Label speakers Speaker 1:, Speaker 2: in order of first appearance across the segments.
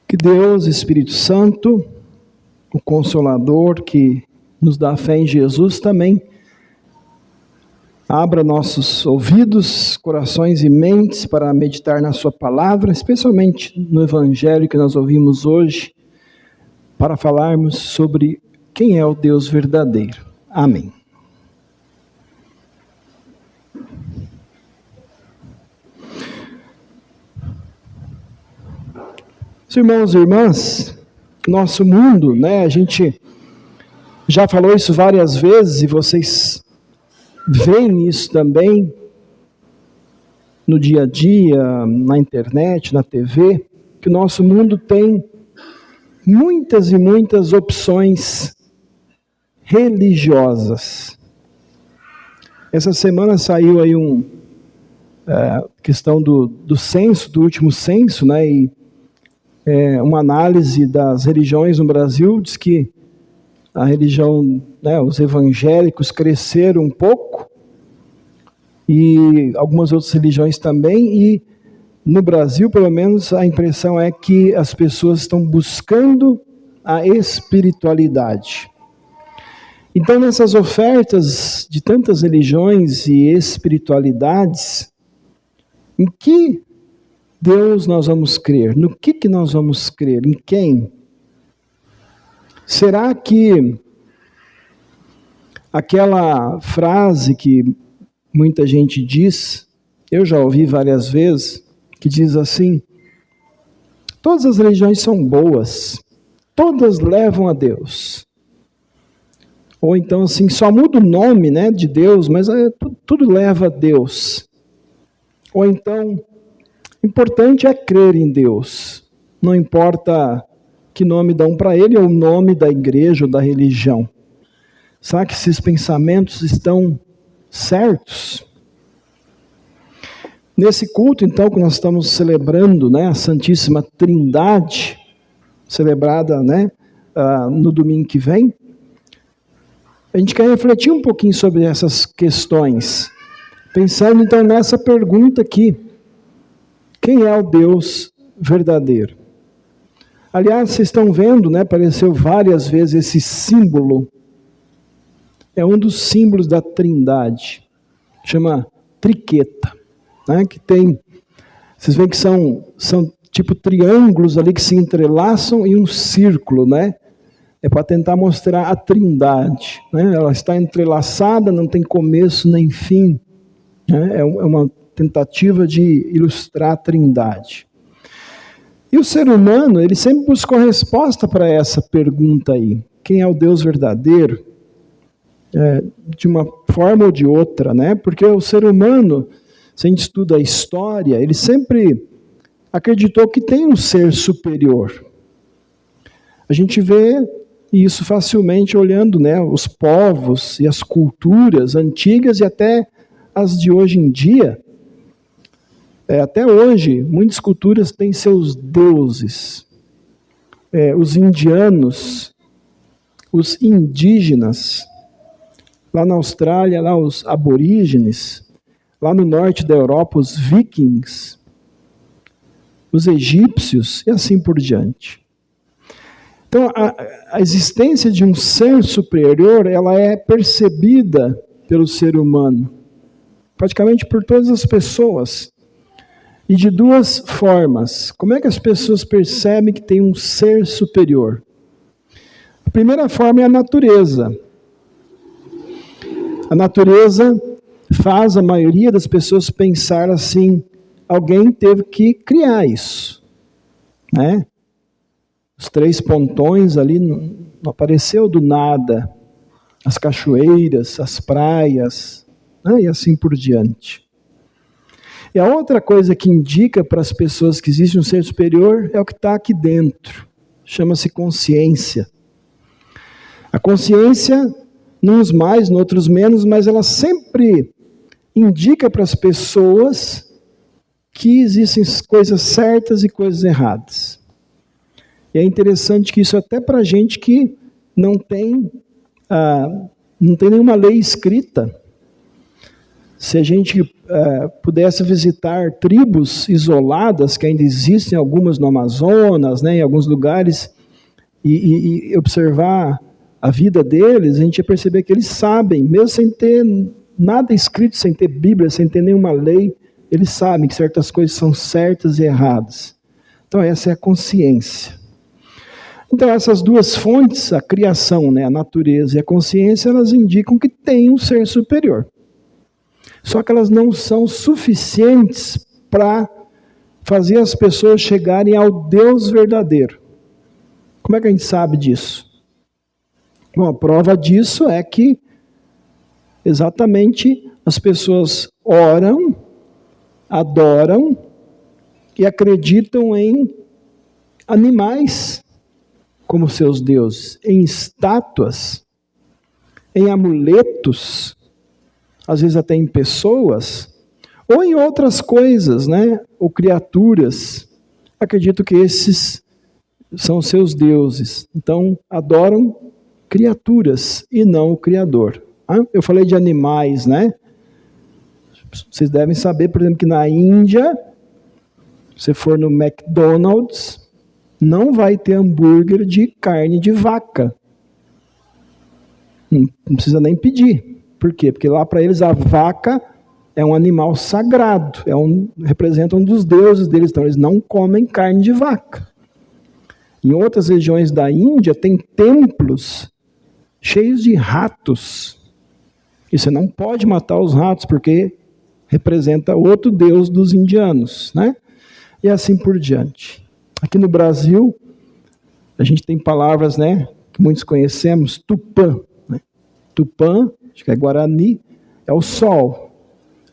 Speaker 1: Que Deus, Espírito Santo, o Consolador que nos dá fé em Jesus também, abra nossos ouvidos, corações e mentes para meditar na sua palavra, especialmente no Evangelho que nós ouvimos hoje, para falarmos sobre quem é o Deus verdadeiro. Amém. Irmãos e irmãs, nosso mundo, a gente já falou isso várias vezes e vocês veem isso também no dia a dia, na internet, na TV, que o nosso mundo tem muitas e muitas opções religiosas. Essa semana saiu aí questão do censo, do último censo, e uma análise das religiões no Brasil diz que a religião, os evangélicos cresceram um pouco, e algumas outras religiões também, e no Brasil, pelo menos, a impressão é que as pessoas estão buscando a espiritualidade. Então, nessas ofertas de tantas religiões e espiritualidades, em que Deus nós vamos crer? No que nós vamos crer? Em quem? Será que aquela frase que muita gente diz, eu já ouvi várias vezes, que diz assim: todas as religiões são boas, todas levam a Deus. Ou então assim, só muda o nome, de Deus, mas tudo leva a Deus. Ou então, importante é crer em Deus. Não importa que nome dão para ele ou o nome da igreja ou da religião. Será que esses pensamentos estão certos? Nesse culto, então, que nós estamos celebrando, a Santíssima Trindade, celebrada, no domingo que vem, a gente quer refletir um pouquinho sobre essas questões, pensando então nessa pergunta aqui: quem é o Deus verdadeiro? Aliás, vocês estão vendo, apareceu várias vezes esse símbolo. É um dos símbolos da Trindade. Chama triqueta. Que tem, vocês veem que são tipo triângulos ali que se entrelaçam e um círculo, É para tentar mostrar a Trindade. Ela está entrelaçada, não tem começo nem fim. É uma tentativa de ilustrar a Trindade. E o ser humano, ele sempre buscou resposta para essa pergunta aí. Quem é o Deus verdadeiro? De uma forma ou de outra, Porque o ser humano, se a gente estuda a história, ele sempre acreditou que tem um ser superior. A gente vê isso facilmente olhando, os povos e as culturas antigas e até as de hoje em dia. Até hoje, muitas culturas têm seus deuses. Os indianos, os indígenas, lá na Austrália, lá os aborígenes, lá no norte da Europa, os vikings, os egípcios e assim por diante. Então, a existência de um ser superior, ela é percebida pelo ser humano, praticamente por todas as pessoas. E de duas formas. Como é que as pessoas percebem que tem um ser superior? A primeira forma é a natureza. A natureza faz a maioria das pessoas pensar assim: alguém teve que criar isso. Os 3 pontões ali não apareceu do nada. As cachoeiras, as praias, e assim por diante. E a outra coisa que indica para as pessoas que existe um ser superior é o que está aqui dentro. Chama-se consciência. A consciência, uns mais, outros menos, mas ela sempre indica para as pessoas que existem coisas certas e coisas erradas. E é interessante que isso até para a gente que não tem nenhuma lei escrita. se a gente pudesse visitar tribos isoladas, que ainda existem algumas no Amazonas, né, em alguns lugares, e observar a vida deles, a gente ia perceber que eles sabem, mesmo sem ter nada escrito, sem ter Bíblia, sem ter nenhuma lei, eles sabem que certas coisas são certas e erradas. Então essa é a consciência. Então essas duas fontes, a criação, né, a natureza e a consciência, elas indicam que tem um ser superior. Só que elas não são suficientes para fazer as pessoas chegarem ao Deus verdadeiro. Como é que a gente sabe disso? Bom, a prova disso é que exatamente as pessoas oram, adoram e acreditam em animais como seus deuses, em estátuas, em amuletos, às vezes até em pessoas, ou em outras coisas, né? Ou criaturas. Acredito que esses são seus deuses. Então, adoram criaturas e não o Criador. Eu falei de animais, né? Vocês devem saber, por exemplo, que na Índia, se você for no McDonald's, não vai ter hambúrguer de carne de vaca. Não precisa nem pedir. Por quê? Porque lá para eles a vaca é um animal sagrado, representa um dos deuses deles, então eles não comem carne de vaca. Em outras regiões da Índia tem templos cheios de ratos. E você não pode matar os ratos porque representa outro deus dos indianos, né? E assim por diante. Aqui no Brasil, a gente tem palavras, né, que muitos conhecemos, Tupã. Né? Tupã, acho que é Guarani, é o sol.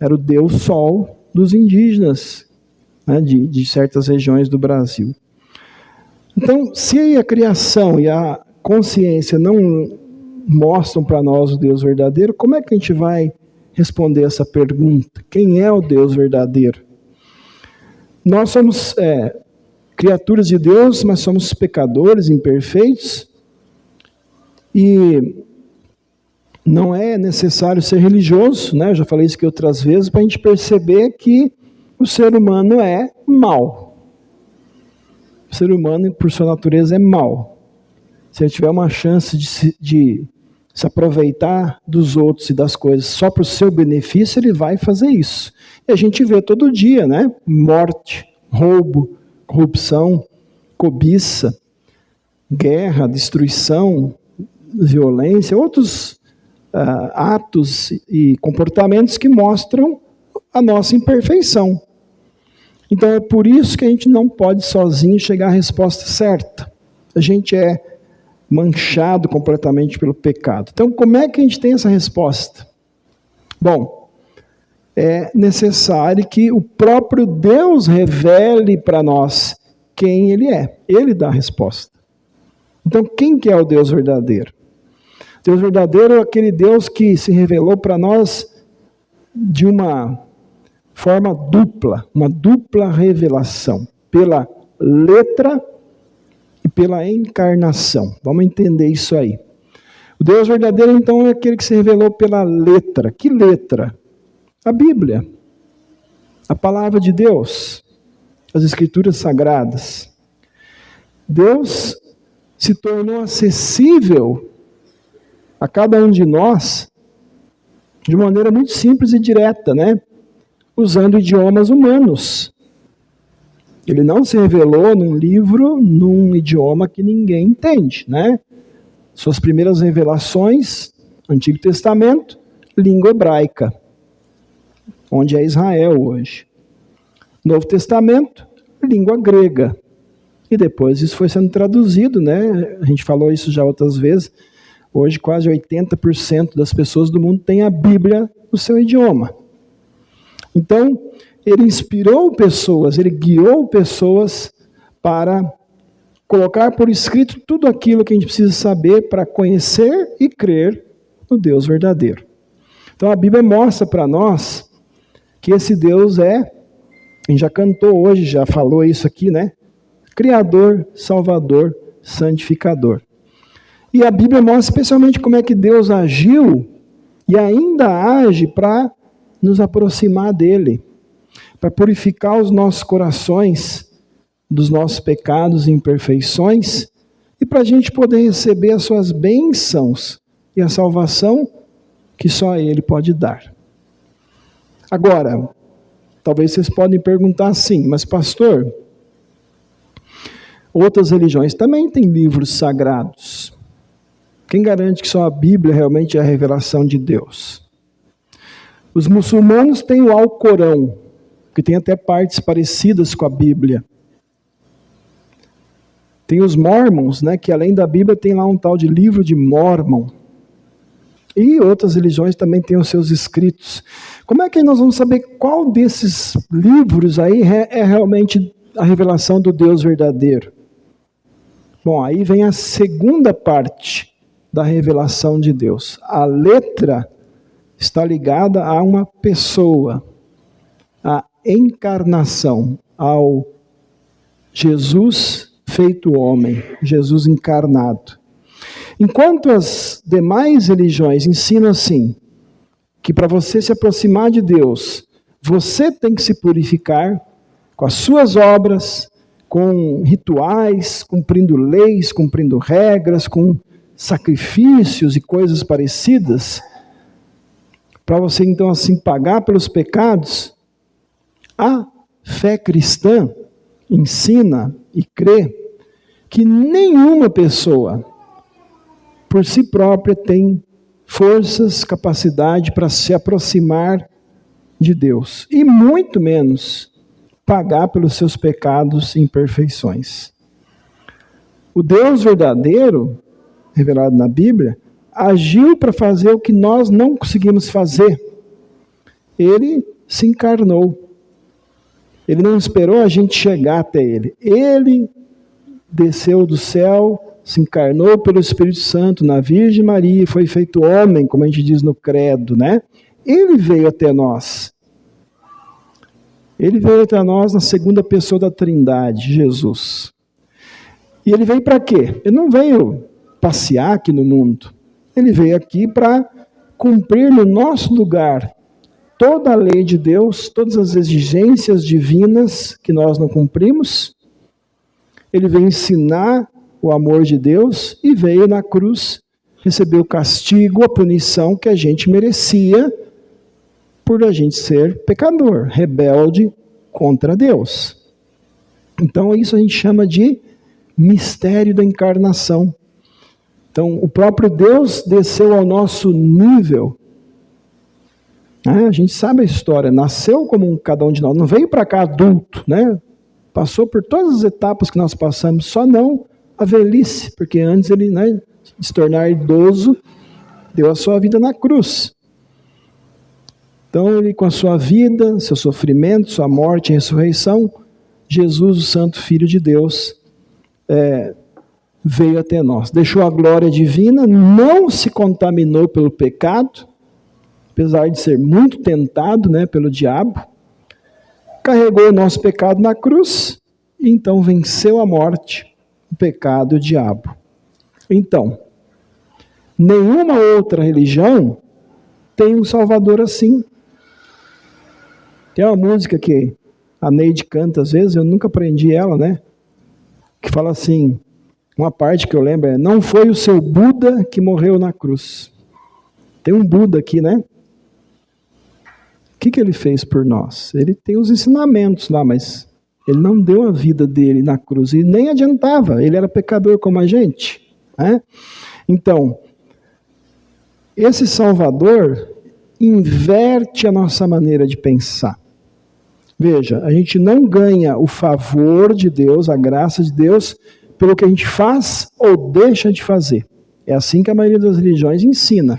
Speaker 1: Era o deus sol dos indígenas, né, de certas regiões do Brasil. Então, se a criação e a consciência não mostram para nós o Deus verdadeiro, como é que a gente vai responder essa pergunta? Quem é o Deus verdadeiro? Nós somos criaturas de Deus, mas somos pecadores, imperfeitos, e não é necessário ser religioso, né? Eu já falei isso aqui outras vezes, para a gente perceber que o ser humano é mau. O ser humano, por sua natureza, é mau. Se ele tiver uma chance de se aproveitar dos outros e das coisas só para o seu benefício, ele vai fazer isso. E a gente vê todo dia, né? Morte, roubo, corrupção, cobiça, guerra, destruição, violência, outros atos e comportamentos que mostram a nossa imperfeição. Então é por isso que a gente não pode sozinho chegar à resposta certa. A gente é manchado completamente pelo pecado. Então como é que a gente tem essa resposta? Bom, é necessário que o próprio Deus revele para nós quem Ele é. Ele dá a resposta. Então quem que é o Deus verdadeiro? Deus verdadeiro é aquele Deus que se revelou para nós de uma forma dupla, uma dupla revelação, pela letra e pela encarnação. Vamos entender isso aí. O Deus verdadeiro, então, é aquele que se revelou pela letra. Que letra? A Bíblia, a palavra de Deus, as Escrituras Sagradas. Deus se tornou acessível a cada um de nós de maneira muito simples e direta, né? Usando idiomas humanos. Ele não se revelou num livro, num idioma que ninguém entende, né? Suas primeiras revelações, Antigo Testamento, língua hebraica, onde é Israel hoje. Novo Testamento, língua grega. E depois isso foi sendo traduzido, né? A gente falou isso já outras vezes. Hoje quase 80% das pessoas do mundo têm a Bíblia no seu idioma. Então, ele inspirou pessoas, ele guiou pessoas para colocar por escrito tudo aquilo que a gente precisa saber para conhecer e crer no Deus verdadeiro. Então a Bíblia mostra para nós que esse Deus a gente já cantou hoje, já falou isso aqui, né? Criador, Salvador, Santificador. E a Bíblia mostra especialmente como é que Deus agiu e ainda age para nos aproximar dele, para purificar os nossos corações dos nossos pecados e imperfeições, e para a gente poder receber as suas bênçãos e a salvação que só Ele pode dar. Agora, talvez vocês podem perguntar assim, mas pastor, outras religiões também têm livros sagrados. Quem garante que só a Bíblia realmente é a revelação de Deus? Os muçulmanos têm o Alcorão, que tem até partes parecidas com a Bíblia. Tem os Mormons, né, que além da Bíblia tem lá um tal de livro de Mórmon. E outras religiões também têm os seus escritos. Como é que nós vamos saber qual desses livros aí é realmente a revelação do Deus verdadeiro? Bom, aí vem a segunda parte da revelação de Deus. A letra está ligada a uma pessoa, a encarnação, ao Jesus feito homem, Jesus encarnado. Enquanto as demais religiões ensinam assim, que para você se aproximar de Deus, você tem que se purificar com as suas obras, com rituais, cumprindo leis, cumprindo regras, com sacrifícios e coisas parecidas, para você então assim pagar pelos pecados, a fé cristã ensina e crê que nenhuma pessoa por si própria tem forças, capacidade para se aproximar de Deus, e muito menos pagar pelos seus pecados e imperfeições. O Deus verdadeiro, revelado na Bíblia, agiu para fazer o que nós não conseguimos fazer. Ele se encarnou. Ele não esperou a gente chegar até ele. Ele desceu do céu, se encarnou pelo Espírito Santo na Virgem Maria e foi feito homem, como a gente diz no credo, né? Ele veio até nós. Ele veio até nós na segunda pessoa da Trindade, Jesus. E ele veio para quê? Ele não veio passear aqui no mundo. Ele veio aqui para cumprir no nosso lugar toda a lei de Deus, todas as exigências divinas que nós não cumprimos. Ele veio ensinar o amor de Deus e veio na cruz receber o castigo, a punição que a gente merecia por a gente ser pecador, rebelde contra Deus. Então isso a gente chama de mistério da encarnação. Então o próprio Deus desceu ao nosso nível. A gente sabe a história, nasceu como cada um de nós, não veio para cá adulto, né? Passou por todas as etapas que nós passamos, só não a velhice, porque antes ele, né, de se tornar idoso, deu a sua vida na cruz. Então ele com a sua vida, seu sofrimento, sua morte e ressurreição, Jesus, o Santo Filho de Deus, veio até nós, deixou a glória divina, não se contaminou pelo pecado, apesar de ser muito tentado, né, pelo diabo, carregou o nosso pecado na cruz, e então venceu a morte, o pecado e o diabo. Então, nenhuma outra religião tem um Salvador assim. Tem uma música que a Neide canta às vezes, eu nunca aprendi ela, né? Que fala assim, uma parte que eu lembro é: não foi o seu Buda que morreu na cruz. Tem um Buda aqui, né? O que ele fez por nós? Ele tem os ensinamentos lá, mas ele não deu a vida dele na cruz, e nem adiantava, ele era pecador como a gente, né? Então, esse Salvador inverte a nossa maneira de pensar. Veja, a gente não ganha o favor de Deus, a graça de Deus, pelo que a gente faz ou deixa de fazer. É assim que a maioria das religiões ensina.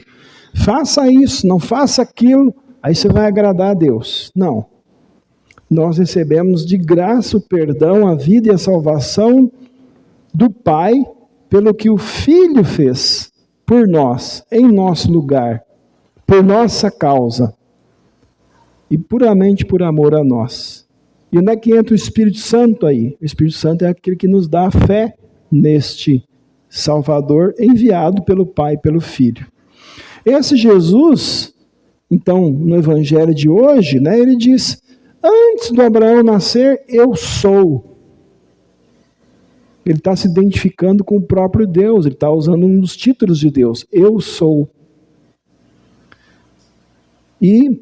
Speaker 1: Faça isso, não faça aquilo, aí você vai agradar a Deus. Não. Nós recebemos de graça o perdão, a vida e a salvação do Pai, pelo que o Filho fez por nós, em nosso lugar, por nossa causa, e puramente por amor a nós. E onde é que entra o Espírito Santo aí? O Espírito Santo é aquele que nos dá a fé neste Salvador enviado pelo Pai e pelo Filho. Esse Jesus Então, no evangelho de hoje, né, ele diz, antes do Abraão nascer, eu sou. Ele está se identificando com o próprio Deus, ele está usando um dos títulos de Deus, eu sou. E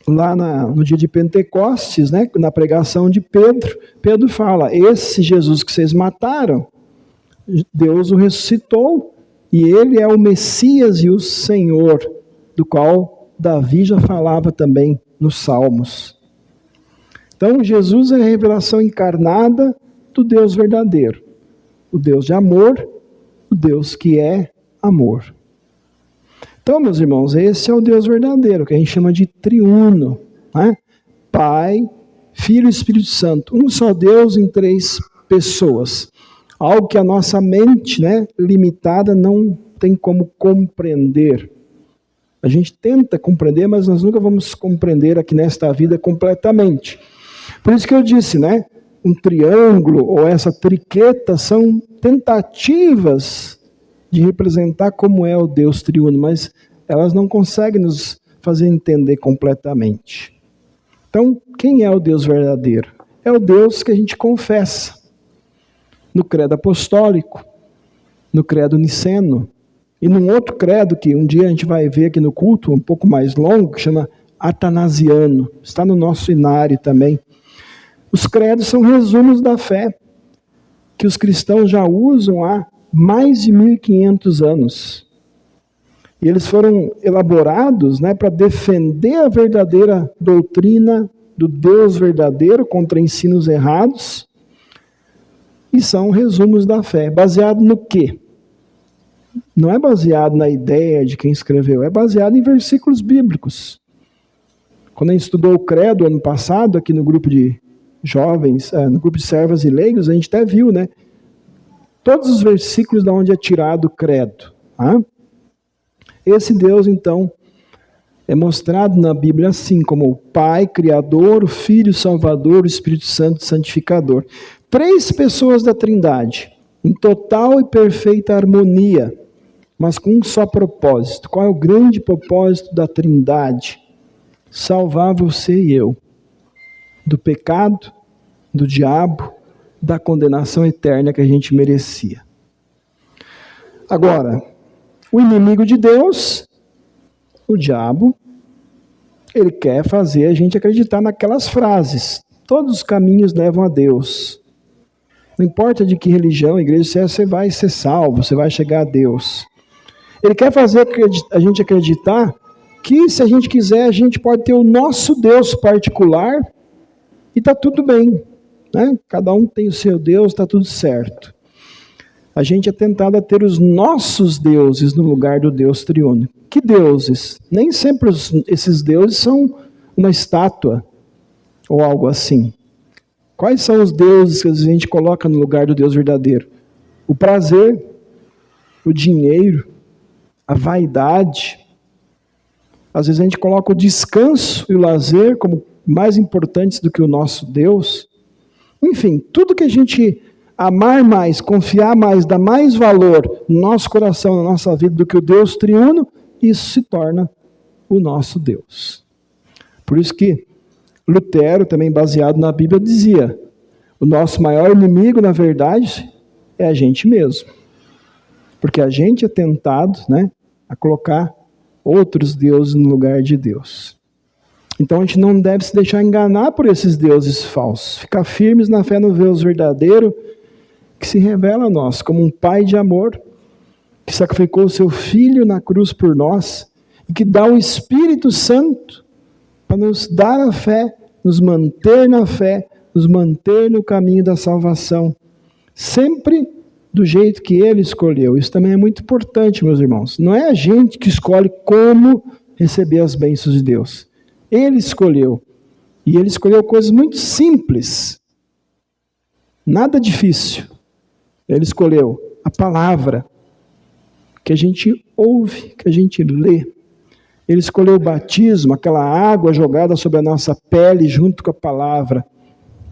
Speaker 1: lá no dia de Pentecostes, né, na pregação de Pedro, Pedro fala, esse Jesus que vocês mataram, Deus o ressuscitou, e ele é o Messias e o Senhor, do qual Davi já falava também nos Salmos. Então, Jesus é a revelação encarnada do Deus verdadeiro, o Deus de amor, o Deus que é amor. Então, meus irmãos, esse é o Deus verdadeiro, que a gente chama de triuno, né? Pai, Filho e Espírito Santo, um só Deus em três pessoas. Algo que a nossa mente, né, limitada não tem como compreender. A gente tenta compreender, mas nós nunca vamos compreender aqui nesta vida completamente. Por isso que eu disse, né, um triângulo ou essa triqueta são tentativas de representar como é o Deus triuno, mas elas não conseguem nos fazer entender completamente. Então, quem é o Deus verdadeiro? É o Deus que a gente confessa no credo apostólico, no credo niceno, e num outro credo que um dia a gente vai ver aqui no culto, um pouco mais longo, que chama atanasiano, está no nosso inário também. Os credos são resumos da fé, que os cristãos já usam há mais de 1500 anos. E eles foram elaborados, né, para defender a verdadeira doutrina do Deus verdadeiro contra ensinos errados, e são resumos da fé. Baseado no quê? Não é baseado na ideia de quem escreveu, é baseado em versículos bíblicos. Quando a gente estudou o credo ano passado, aqui no grupo de jovens, no grupo de servas e leigos, a gente até viu, né? Todos os versículos de onde é tirado o credo. Tá? Esse Deus, então, é mostrado na Bíblia assim, como o Pai, Criador, o Filho, Salvador, o Espírito Santo, Santificador. 3 pessoas da Trindade, em total e perfeita harmonia, mas com um só propósito. Qual é o grande propósito da Trindade? Salvar você e eu do pecado, do diabo, da condenação eterna que a gente merecia. Agora, o inimigo de Deus, o diabo, ele quer fazer a gente acreditar naquelas frases. Todos os caminhos levam a Deus. Não importa de que religião, igreja, você vai ser salvo, você vai chegar a Deus. Ele quer fazer a gente acreditar que, se a gente quiser, a gente pode ter o nosso Deus particular e está tudo bem. Né? Cada um tem o seu Deus, está tudo certo. A gente é tentado a ter os nossos deuses no lugar do Deus triuno. Que deuses? Nem sempre esses deuses são uma estátua ou algo assim. Quais são os deuses que a gente coloca no lugar do Deus verdadeiro? O prazer, o dinheiro, a vaidade. Às vezes a gente coloca o descanso e o lazer como mais importantes do que o nosso Deus. Enfim, tudo que a gente amar mais, confiar mais, dar mais valor no nosso coração, na nossa vida do que o Deus triuno, isso se torna o nosso Deus. Por isso que Lutero, também baseado na Bíblia, dizia: o nosso maior inimigo, na verdade, é a gente mesmo. Porque a gente é tentado, né, a colocar outros deuses no lugar de Deus. Então a gente não deve se deixar enganar por esses deuses falsos. Ficar firmes na fé no Deus verdadeiro, que se revela a nós como um Pai de amor, que sacrificou o seu Filho na cruz por nós, e que dá o Espírito Santo para nos dar a fé, nos manter na fé, nos manter no caminho da salvação, sempre do jeito que Ele escolheu. Isso também é muito importante, meus irmãos. Não é a gente que escolhe como receber as bênçãos de Deus. Ele escolheu. E Ele escolheu coisas muito simples. Nada difícil. Ele escolheu a palavra que a gente ouve, que a gente lê. Ele escolheu o batismo, aquela água jogada sobre a nossa pele junto com a palavra.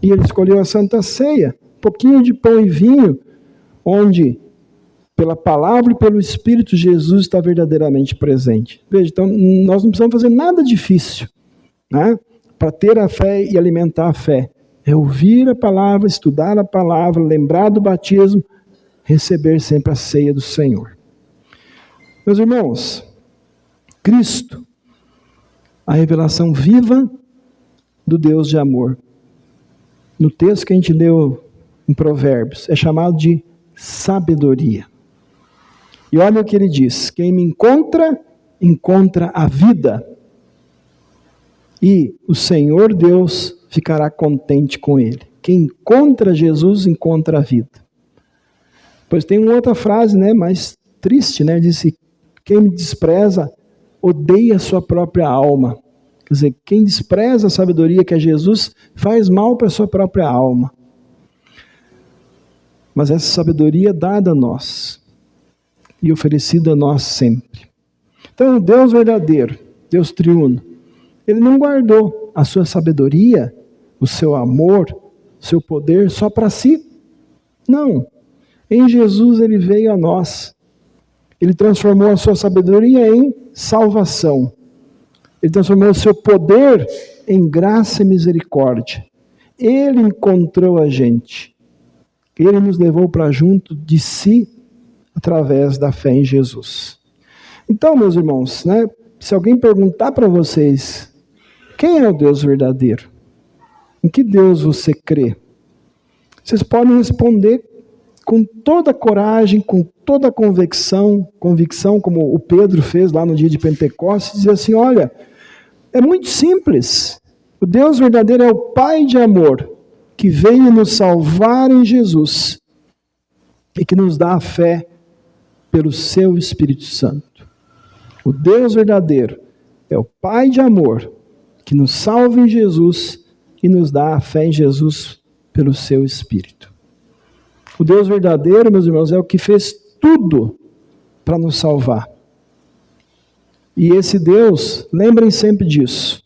Speaker 1: E Ele escolheu a Santa Ceia, um pouquinho de pão e vinho, onde pela palavra e pelo Espírito, Jesus está verdadeiramente presente. Veja, então, nós não precisamos fazer nada difícil, né, para ter a fé e alimentar a fé. É ouvir a palavra, estudar a palavra, lembrar do batismo, receber sempre a ceia do Senhor. Meus irmãos, Cristo, a revelação viva do Deus de amor. No texto que a gente leu em Provérbios, é chamado de sabedoria. E olha o que ele diz: quem me encontra, encontra a vida. E o Senhor Deus ficará contente com ele. Quem encontra Jesus, encontra a vida. Pois tem uma outra frase, né, mais triste, né? Diz: quem me despreza, odeia a sua própria alma. Quer dizer, quem despreza a sabedoria que é Jesus, faz mal para a sua própria alma. Mas essa sabedoria é dada a nós e oferecida a nós sempre. Então, o Deus verdadeiro, Deus triuno, ele não guardou a sua sabedoria, o seu amor, o seu poder só para si. Não. Em Jesus ele veio a nós. Ele transformou a sua sabedoria em salvação. Ele transformou o seu poder em graça e misericórdia. Ele encontrou a gente. Ele nos levou para junto de si através da fé em Jesus. Então, meus irmãos, né, se alguém perguntar para vocês, quem é o Deus verdadeiro? Em que Deus você crê? Vocês podem responder com toda a coragem, com toda a convicção, como o Pedro fez lá no dia de Pentecostes, dizer assim: olha, é muito simples. O Deus verdadeiro é o Pai de amor, que veio nos salvar em Jesus e que nos dá a fé pelo seu Espírito Santo. O Deus verdadeiro é o Pai de amor, que nos salva em Jesus e nos dá a fé em Jesus pelo seu Espírito. O Deus verdadeiro, meus irmãos, é o que fez tudo para nos salvar. E esse Deus, lembrem sempre disso.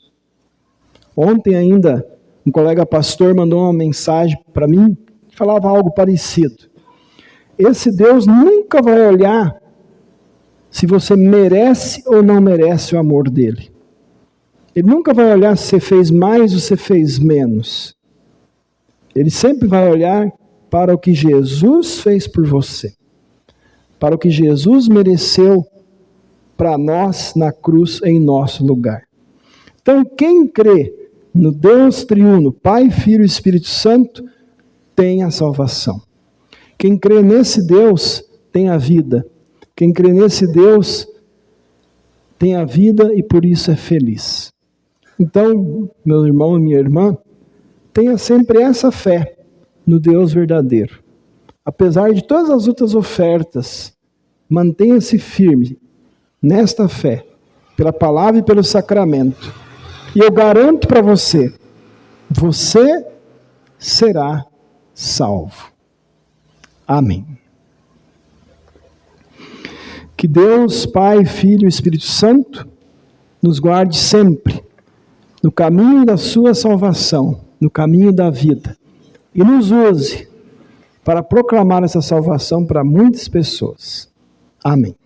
Speaker 1: Ontem ainda, um colega pastor mandou uma mensagem para mim, que falava algo parecido. Esse Deus nunca vai olhar se você merece ou não merece o amor dele. Ele nunca vai olhar se você fez mais ou se você fez menos. Ele sempre vai olhar para o que Jesus fez por você, para o que Jesus mereceu para nós na cruz em nosso lugar. Então, quem crê no Deus triuno, Pai, Filho e Espírito Santo, tem a salvação. Quem crê nesse Deus tem a vida. Quem crê nesse Deus tem a vida e por isso é feliz. Então, meu irmão e minha irmã, tenha sempre essa fé no Deus verdadeiro. Apesar de todas as outras ofertas, mantenha-se firme nesta fé, pela palavra e pelo sacramento. E eu garanto para você, você será salvo. Amém. Que Deus, Pai, Filho e Espírito Santo, nos guarde sempre no caminho da sua salvação, no caminho da vida, e nos use para proclamar essa salvação para muitas pessoas. Amém.